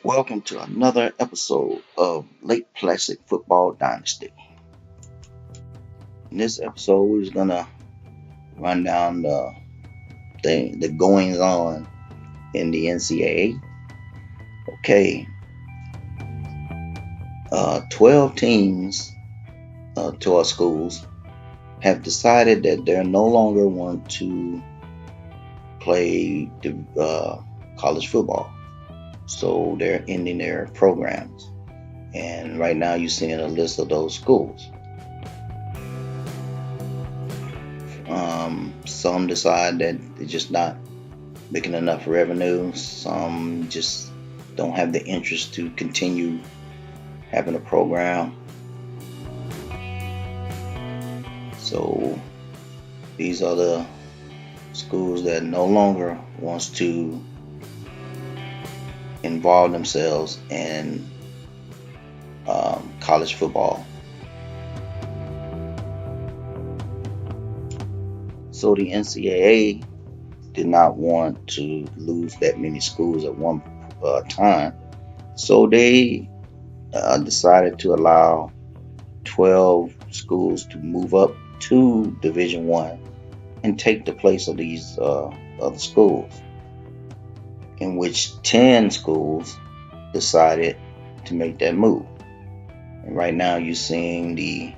Welcome to another episode of Lake Placid Football Dynasty. In this episode, we're just gonna run down the goings on in the NCAA. Okay, 12 teams to our schools have decided that they no longer want to play college football, so they're ending their programs. And right now, you're seeing a list of those schools. Some decide that they're just not making enough revenue. Some just don't have the interest to continue having a program. So these are the schools that no longer wants to involve themselves in college football. So the NCAA did not want to lose that many schools at one time. So they decided to allow 12 schools to move up to Division One and take the place of these other schools, in which 10 schools decided to make that move. And right now you're seeing the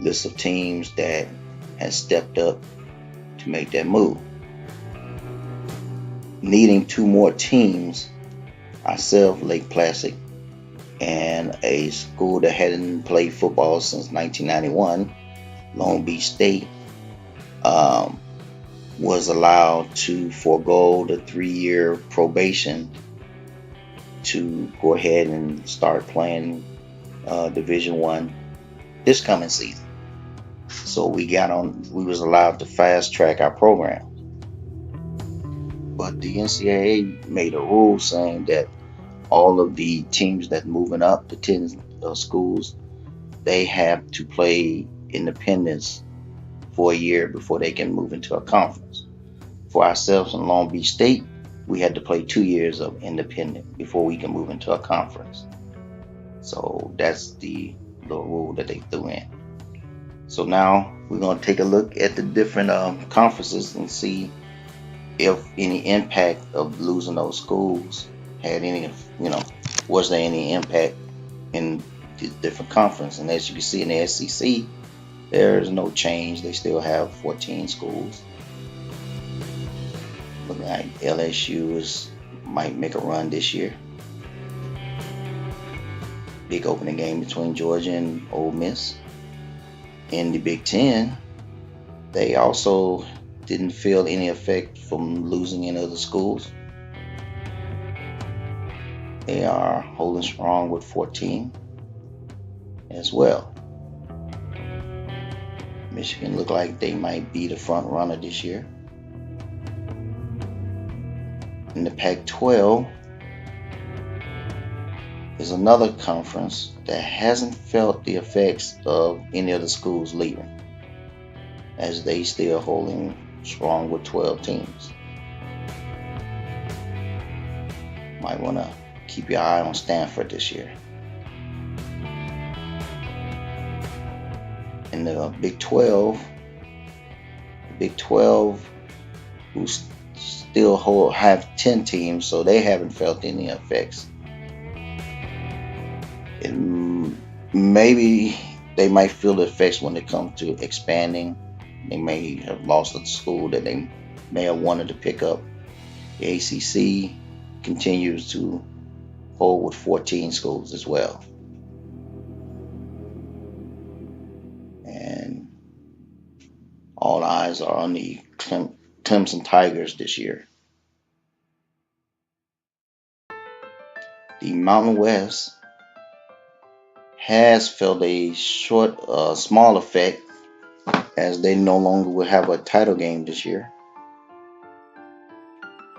list of teams that has stepped up to make that move. Needing two more teams, ourselves, Lake Placid, and a school that hadn't played football since 1991, Long Beach State, was allowed to forego the 3-year probation to go ahead and start playing Division One this coming season. So we was allowed to fast track our program. But the NCAA made a rule saying that all of the teams that moving up to 10 schools, they have to play independence for a year before they can move into a conference. For ourselves in Long Beach State, we had to play 2 years of independent before we can move into a conference. So that's the little rule that they threw in. So now we're going to take a look at the different conferences and see if any impact of losing those schools had any, was there any impact in the different conference. And as you can see in the SEC, there's no change. They still have 14 schools. Looking like LSU might make a run this year. Big opening game between Georgia and Ole Miss. In the Big Ten, they also didn't feel any effect from losing any of the schools. They are holding strong with 14 as well. Michigan look like they might be the front runner this year. In the Pac-12 is another conference that hasn't felt the effects of any of the schools leaving, as they still holding strong with 12 teams. Might want to keep your eye on Stanford this year. In the Big 12, who still have 10 teams, so they haven't felt any effects. And maybe they might feel the effects when it comes to expanding. They may have lost a school that they may have wanted to pick up. The ACC continues to hold with 14 schools as well. And all eyes are on the Clemson Tigers this year. The Mountain West has felt a small effect, as they no longer will have a title game this year,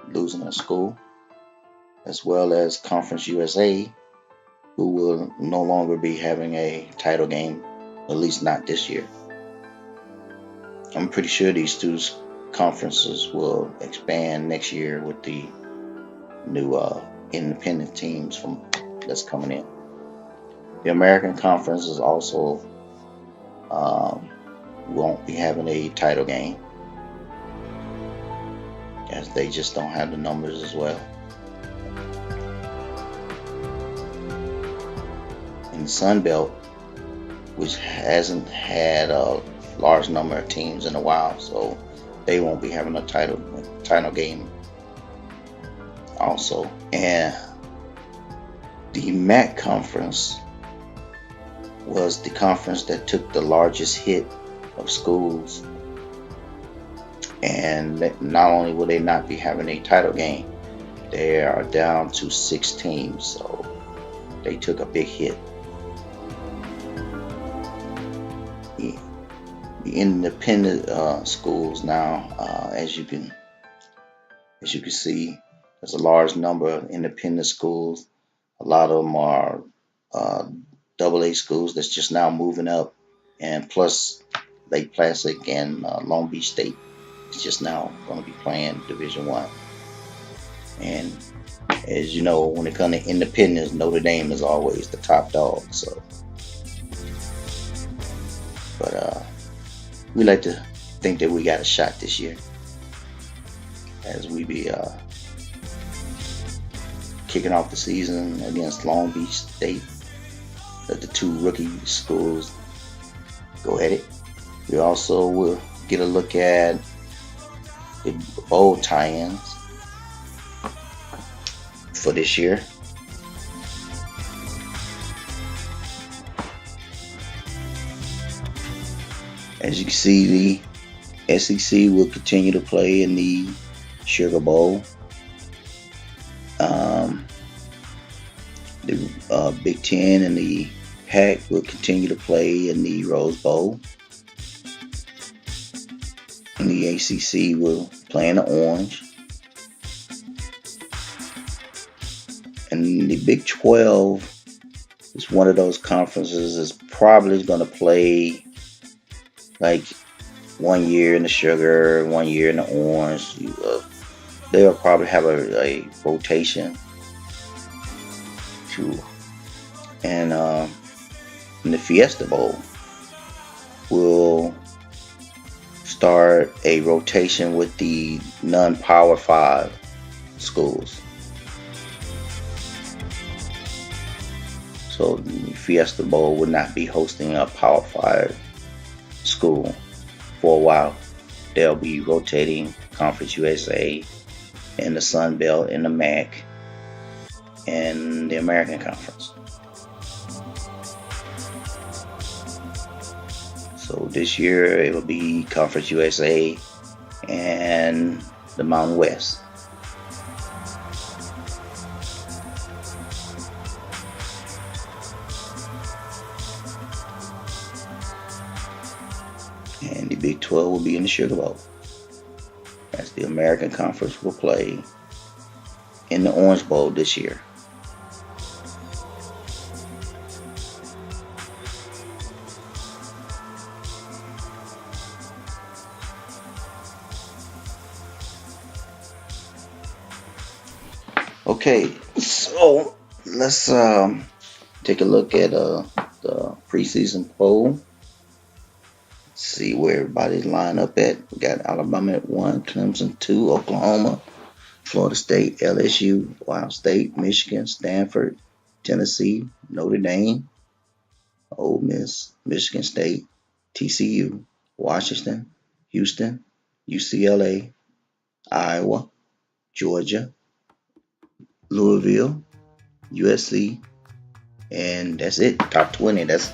losing a school, as well as Conference USA, who will no longer be having a title game, at least not this year. I'm pretty sure these two conferences will expand next year with the new independent teams from that's coming in. The American Conference is also won't be having a title game, as they just don't have the numbers as well. In the Sun Belt, which hasn't had a large number of teams in a while, so they won't be having a title game also. And the MAC conference was the conference that took the largest hit of schools, and not only will they not be having a title game, they are down to 6 teams, so they took a big hit. The independent schools now, as you can see, there's a large number of independent schools. A lot of them are AA schools that's just now moving up, and plus Lake Placid and Long Beach State is just now going to be playing Division I. And as you know, when it comes to independence, Notre Dame is always the top dog. So, but we like to think that we got a shot this year, as we be kicking off the season against Long Beach State. Let the 2 rookie schools go at it. We also will get a look at the bowl tie-ins for this year. As you can see, the SEC will continue to play in the Sugar Bowl. The Big Ten and the PAC will continue to play in the Rose Bowl. And the ACC will play in the Orange. And the Big 12 is one of those conferences that's probably going to play like 1 year in the Sugar, 1 year in the Orange. They'll probably have a rotation too. And in the Fiesta Bowl, we'll start a rotation with the non-Power 5 schools. So the Fiesta Bowl would not be hosting a Power 5 school for a while. They'll be rotating Conference USA and the Sun Belt and the MAC and the American Conference. So this year it will be Conference USA and the Mountain West. And the Big 12 will be in the Sugar Bowl, as the American Conference will play in the Orange Bowl this year. Okay, so let's take a look at the preseason poll. See where everybody's lined up at. We got Alabama at 1, Clemson 2, Oklahoma, Florida State, LSU, Ohio State, Michigan, Stanford, Tennessee, Notre Dame, Ole Miss, Michigan State, TCU, Washington, Houston, UCLA, Iowa, Georgia, Louisville, USC, and that's it. Top 20. That's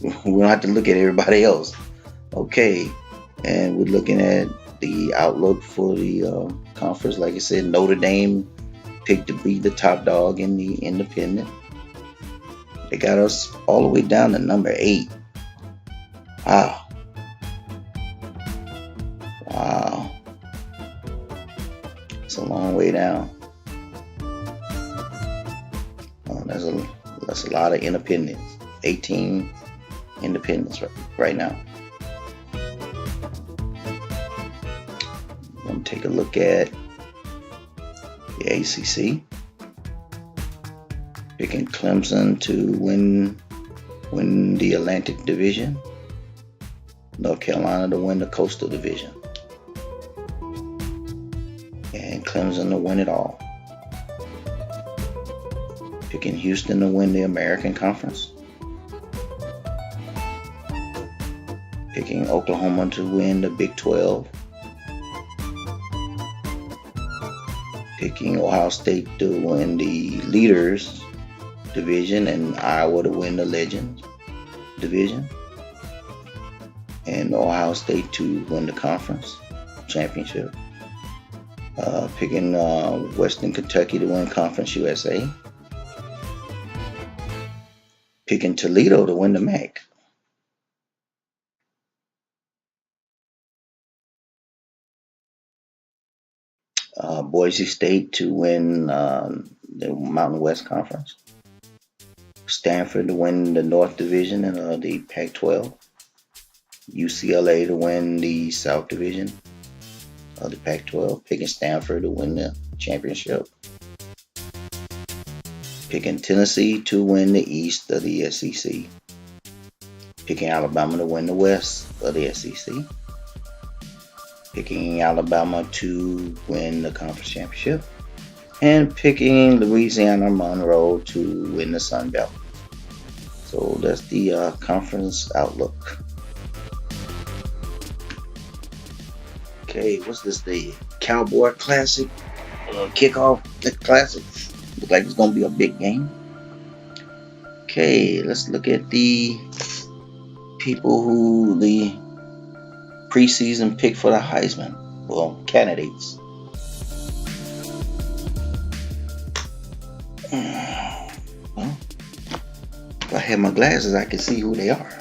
we don't have to look at everybody else. Okay, and we're looking at the outlook for the conference. Like I said, Notre Dame picked to be the top dog in the independent. They got us all the way down to number 8. Wow. It's a long way down. That's a lot of independents. 18 independents right now. I'm going to take a look at the ACC. Picking Clemson to win the Atlantic Division. North Carolina to win the Coastal Division. And Clemson to win it all. Picking Houston to win the American Conference. Picking Oklahoma to win the Big 12. Picking Ohio State to win the Leaders Division and Iowa to win the Legends Division. And Ohio State to win the conference championship. Picking Western Kentucky to win Conference USA. Picking Toledo to win the MAC. Boise State to win the Mountain West Conference. Stanford to win the North Division and the Pac-12. UCLA to win the South Division of the Pac-12. Picking Stanford to win the championship. Picking Tennessee to win the East of the SEC. Picking Alabama to win the West of the SEC. Picking Alabama to win the conference championship. And picking Louisiana Monroe to win the Sun Belt. So that's the conference outlook. Okay, what's this? The Cowboy Classic kickoff classic. Looks like it's gonna be a big game. Okay, let's look at the people who the preseason pick for the Heisman. Well, candidates. Well, if I have my glasses, I can see who they are.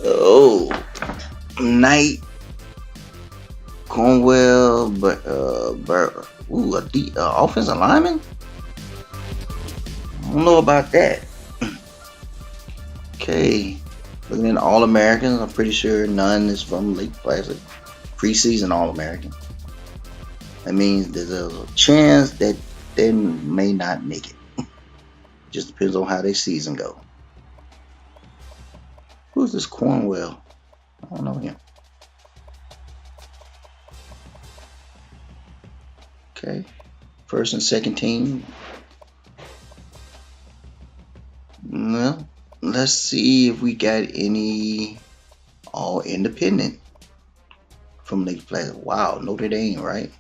Oh, Knight, Cornwell, but offensive lineman. I don't know about that. Okay, looking at All Americans, I'm pretty sure none is from Lake Placid. Preseason All American. That means there's a chance that they may not make it. Just depends on how their season go. Who's this Cornwell? I don't know him. Okay, first and second team. Well, let's see if we got any all independent from Lake Placid. Wow, Notre Dame, right?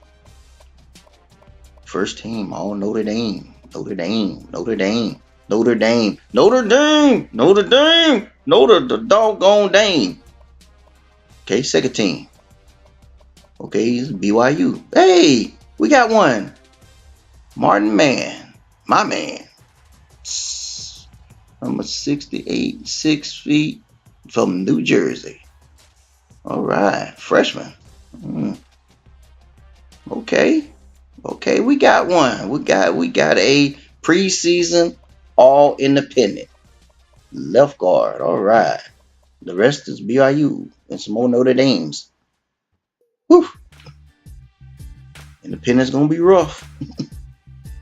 First team, all Notre Dame. Notre Dame, Notre Dame, Notre Dame, Notre Dame, Notre Dame, Notre the doggone Dame. Okay, second team. Okay, it's BYU. Hey, we got one. Martin Mann, my man. Number 68, 6 feet from New Jersey. All right, freshman. Okay, we got one. We got a preseason all independent left guard. All right, the rest is BYU and some more Notre Dames. Whew. Independent's gonna be rough.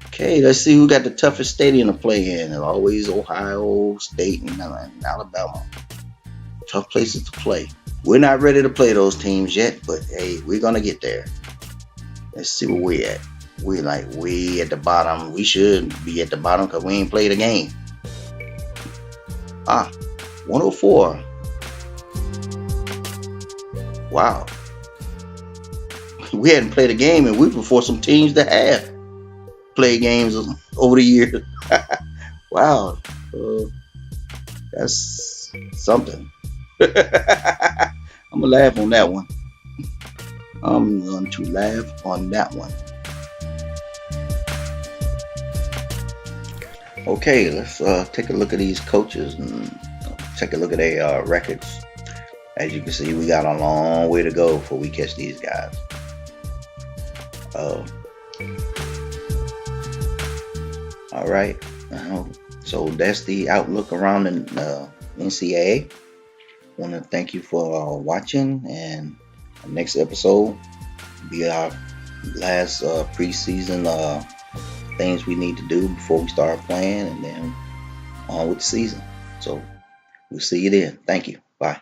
Okay, let's see who got the toughest stadium to play in. It's always Ohio State and Alabama. Tough places to play. We're not ready to play those teams yet, but hey, we're gonna get there. Let's see where we're at. We're like way at the bottom. We should be at the bottom because we ain't played a game. 104. Wow. We hadn't played a game and we before some teams that have played games over the years. Wow. That's something. I'm going to laugh on that one. I'm going to laugh on that one. Okay, let's take a look at these coaches and take a look at their records. As you can see, we got a long way to go before we catch these guys. All right. So that's the outlook around the NCAA. I want to thank you for watching, and the next episode will be our last preseason things we need to do before we start playing, and then on with the season. So we'll see you then. Thank you. Bye.